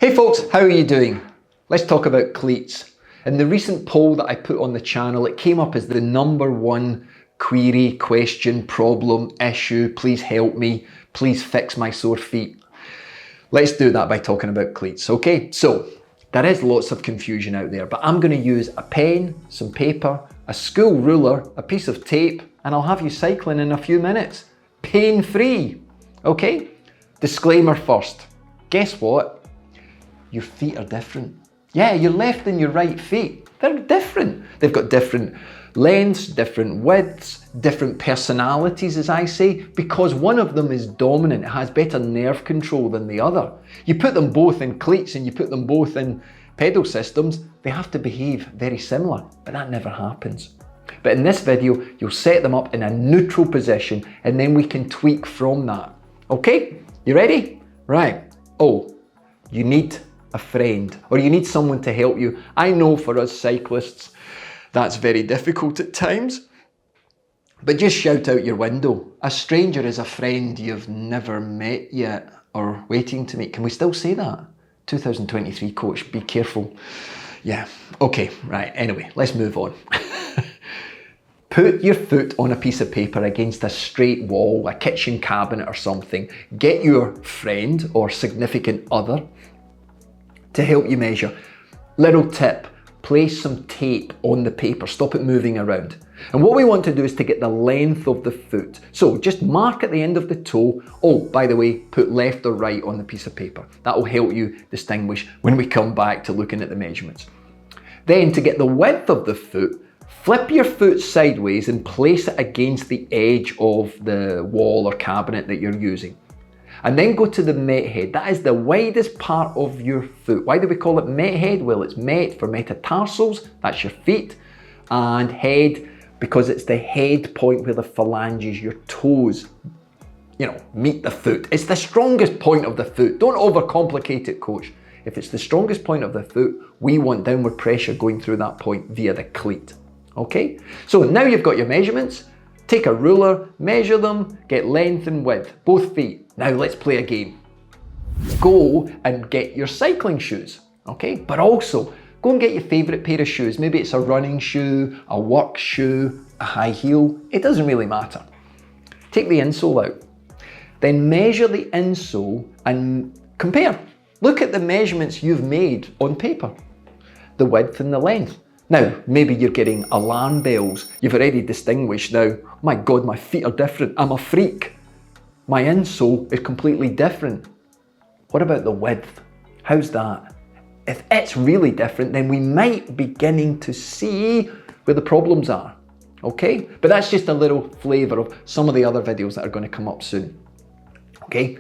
Hey folks, how are you doing? Let's talk about cleats. In the recent poll that I put on the channel, it came up as the #1 query, question, problem, issue. Please help me. Please fix my sore feet. Let's do that by talking about cleats. Okay, so there is lots of confusion out there, but I'm going to use a pen, some paper, a school ruler, a piece of tape, and I'll have you cycling in a few minutes. Pain-free. Okay? Disclaimer first. Guess what? Your feet are different. Yeah, your left and your right feet, they're different. They've got different lengths, different widths, different personalities, as I say, because one of them is dominant, it has better nerve control than the other. You put them both in cleats and you put them both in pedal systems, they have to behave very similar, but that never happens. But in this video, you'll set them up in a neutral position and then we can tweak from that. Okay, you ready? Right. Oh, you need a friend, or you need someone to help you. I know for us cyclists, that's very difficult at times, but just shout out your window. A stranger is a friend you've never met yet, or waiting to meet. Can we still say that? 2023 coach, be careful. Yeah, okay, right, anyway, let's move on. Put your foot on a piece of paper against a straight wall, a kitchen cabinet or something. Get your friend or significant other to help you measure. Little tip, place some tape on the paper, stop it moving around. And what we want to do is to get the length of the foot. So just mark at the end of the toe. Oh, by the way, put left or right on the piece of paper. That will help you distinguish when we come back to looking at the measurements. Then to get the width of the foot, flip your foot sideways and place it against the edge of the wall or cabinet that you're using. And then go to the met head. That is the widest part of your foot. Why do we call it met head? Well, it's met for metatarsals, that's your feet, and head because it's the head point where the phalanges, your toes, meet the foot. It's the strongest point of the foot. Don't overcomplicate it, coach. If it's the strongest point of the foot, we want downward pressure going through that point via the cleat. Okay? So now you've got your measurements. Take a ruler, measure them, get length and width, both feet. Now let's play a game. Go and get your cycling shoes, okay? But also, go and get your favorite pair of shoes. Maybe it's a running shoe, a work shoe, a high heel. It doesn't really matter. Take the insole out. Then measure the insole and compare. Look at the measurements you've made on paper, the width and the length. Now, maybe you're getting alarm bells. You've already distinguished now, my God, my feet are different. I'm a freak. My insole is completely different. What about the width? How's that? If it's really different, then we might be beginning to see where the problems are. Okay? But that's just a little flavor of some of the other videos that are going to come up soon. Okay?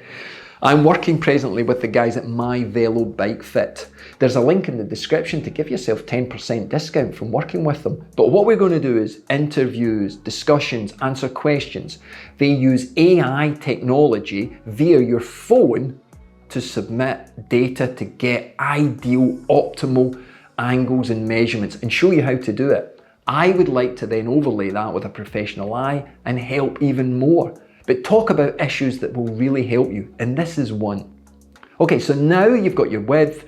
I'm working presently with the guys at My Velo Bike Fit. There's a link in the description to give yourself 10% discount from working with them. But what we're going to do is interviews, discussions, answer questions. They use AI technology via your phone to submit data to get ideal, optimal angles and measurements and show you how to do it. I would like to then overlay that with a professional eye and help even more. But talk about issues that will really help you, and this is one. Okay, so now you've got your width,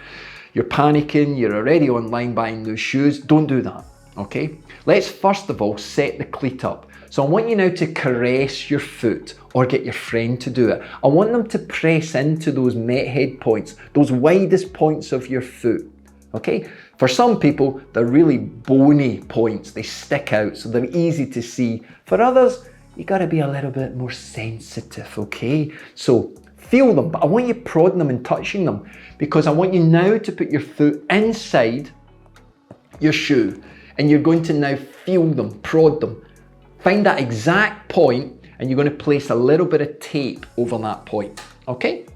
you're panicking, you're already online buying new shoes. Don't do that, okay? Let's first of all set the cleat up. So I want you now to caress your foot or get your friend to do it. I want them to press into those met head points, those widest points of your foot, okay? For some people, they're really bony points. They stick out, so they're easy to see. For others, you gotta be a little bit more sensitive, okay? So feel them, but I want you prodding them and touching them because I want you now to put your foot inside your shoe and you're going to now feel them, prod them. Find that exact point and you're going to place a little bit of tape over that point, okay?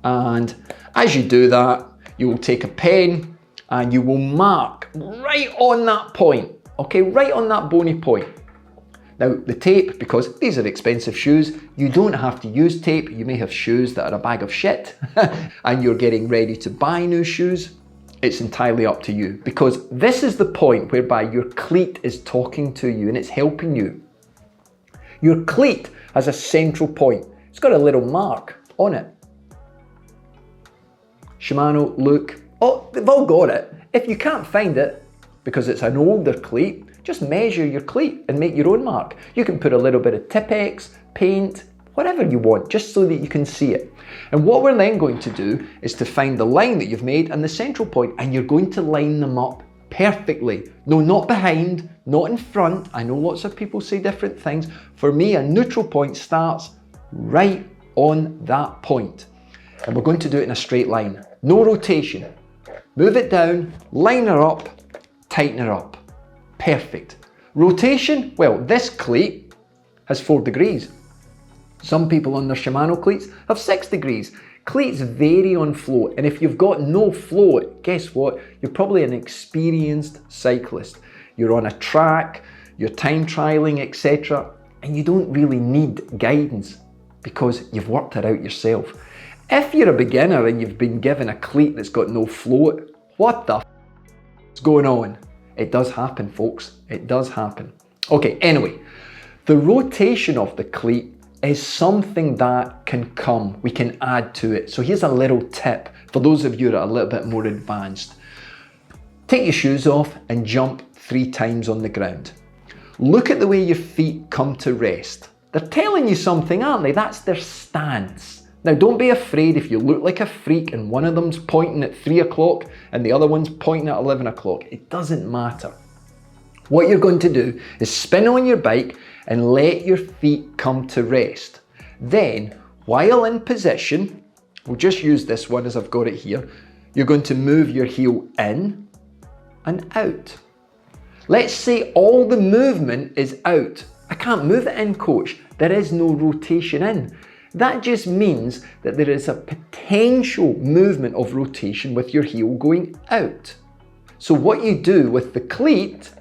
And as you do that, you will take a pen and you will mark right on that point, okay? Right on that bony point. Now the tape, because these are expensive shoes, you don't have to use tape. You may have shoes that are a bag of shit and you're getting ready to buy new shoes. It's entirely up to you because this is the point whereby your cleat is talking to you and it's helping you. Your cleat has a central point. It's got a little mark on it. Shimano, Look, oh, they've all got it. If you can't find it, because it's an older cleat, just measure your cleat and make your own mark. You can put a little bit of Tipp-Ex, paint, whatever you want, just so that you can see it. And what we're then going to do is to find the line that you've made and the central point, and you're going to line them up perfectly. No, not behind, not in front. I know lots of people say different things. For me, a neutral point starts right on that point. And we're going to do it in a straight line. No rotation. Move it down, line her up, tighten her up. Perfect. Rotation, well, this cleat has 4 degrees. Some people on their Shimano cleats have 6 degrees. Cleats vary on flow, and if you've got no flow, guess what? You're probably an experienced cyclist. You're on a track, you're time trialing, etc., and you don't really need guidance because you've worked it out yourself. If you're a beginner and you've been given a cleat that's got no flow, what the is going on? It does happen, folks. It does happen. Okay, anyway, the rotation of the cleat is something that can come. We can add to it. So here's a little tip for those of you that are a little bit more advanced. Take your shoes off and jump 3 times on the ground. Look at the way your feet come to rest. They're telling you something, aren't they? That's their stance. Now, don't be afraid if you look like a freak and one of them's pointing at 3 o'clock and the other one's pointing at 11 o'clock. It doesn't matter. What you're going to do is spin on your bike and let your feet come to rest. Then, while in position, we'll just use this one as I've got it here, you're going to move your heel in and out. Let's say all the movement is out. I can't move it in, coach. There is no rotation in. That just means that there is a potential movement of rotation with your heel going out. So what you do with the cleat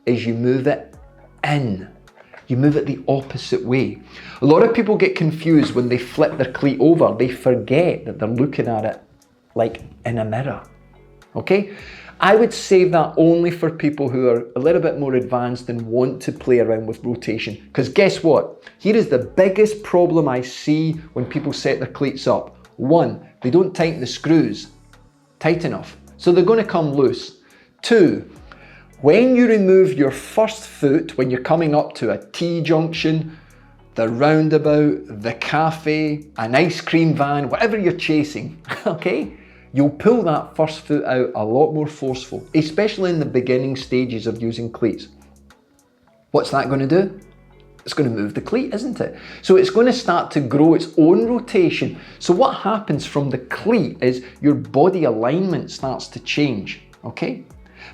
is you move it in. You move it the opposite way. A lot of people get confused when they flip their cleat over. They forget that they're looking at it like in a mirror. Okay? I would save that only for people who are a little bit more advanced and want to play around with rotation. Because guess what? Here is the biggest problem I see when people set their cleats up. 1, they don't tighten the screws tight enough, so they're going to come loose. 2, when you remove your first foot, when you're coming up to a T-junction, the roundabout, the cafe, an ice cream van, whatever you're chasing, okay? You'll pull that first foot out a lot more forceful, especially in the beginning stages of using cleats. What's that going to do? It's going to move the cleat, isn't it? So it's going to start to grow its own rotation. So what happens from the cleat is your body alignment starts to change, okay?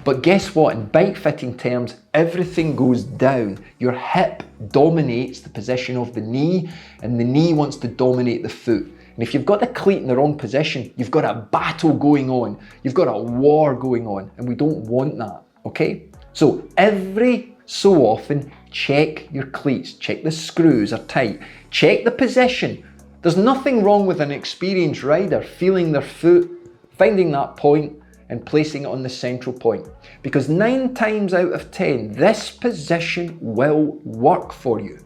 But guess what? In bike fitting terms, everything goes down. Your hip dominates the position of the knee, and the knee wants to dominate the foot. And if you've got the cleat in the wrong position, you've got a battle going on. You've got a war going on, and we don't want that, okay? So every so often, check your cleats. Check the screws are tight. Check the position. There's nothing wrong with an experienced rider feeling their foot, finding that point, and placing it on the central point. Because 9 times out of 10, this position will work for you.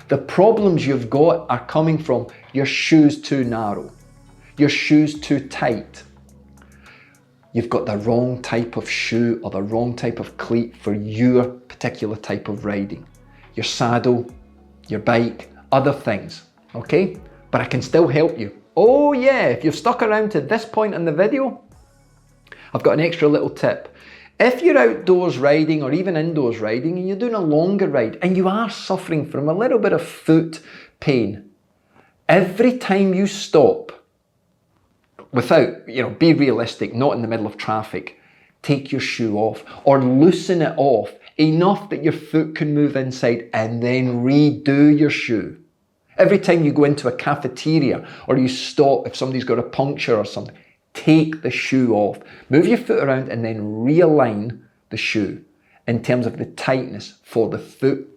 The problems you've got are coming from your shoes too narrow, your shoes too tight. You've got the wrong type of shoe or the wrong type of cleat for your particular type of riding. Your saddle, your bike, other things, okay? But I can still help you. Oh yeah, if you've stuck around to this point in the video, I've got an extra little tip. If you're outdoors riding or even indoors riding and you're doing a longer ride and you are suffering from a little bit of foot pain, every time you stop, without, be realistic, not in the middle of traffic, take your shoe off or loosen it off enough that your foot can move inside and then redo your shoe. Every time you go into a cafeteria or you stop if somebody's got a puncture or something, take the shoe off, move your foot around and then realign the shoe in terms of the tightness for the foot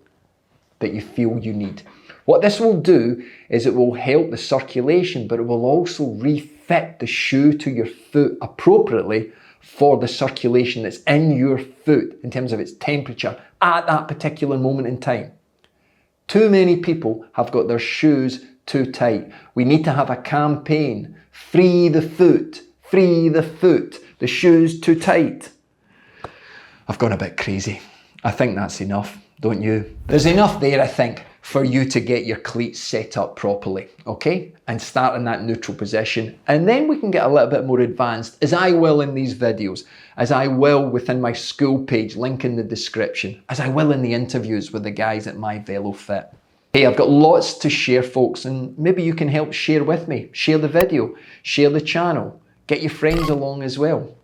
that you feel you need. What this will do is it will help the circulation, but it will also refit the shoe to your foot appropriately for the circulation that's in your foot in terms of its temperature at that particular moment in time. Too many people have got their shoes too tight. We need to have a campaign, free the foot, free the foot, the shoe's too tight. I've gone a bit crazy. I think that's enough, don't you? There's enough there, I think, for you to get your cleats set up properly, okay? And start in that neutral position. And then we can get a little bit more advanced, as I will in these videos, as I will within my school page, link in the description, as I will in the interviews with the guys at My Velo Fit. Hey, I've got lots to share, folks, and maybe you can help share with me. Share the video, share the channel, get your friends along as well.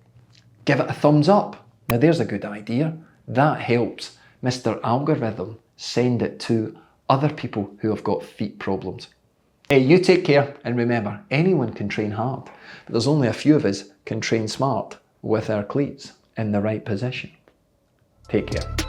Give it a thumbs up. Now there's a good idea. That helps Mr. Algorithm send it to other people who have got feet problems. Hey, you take care, and remember, anyone can train hard, but there's only a few of us can train smart with our cleats in the right position. Take care.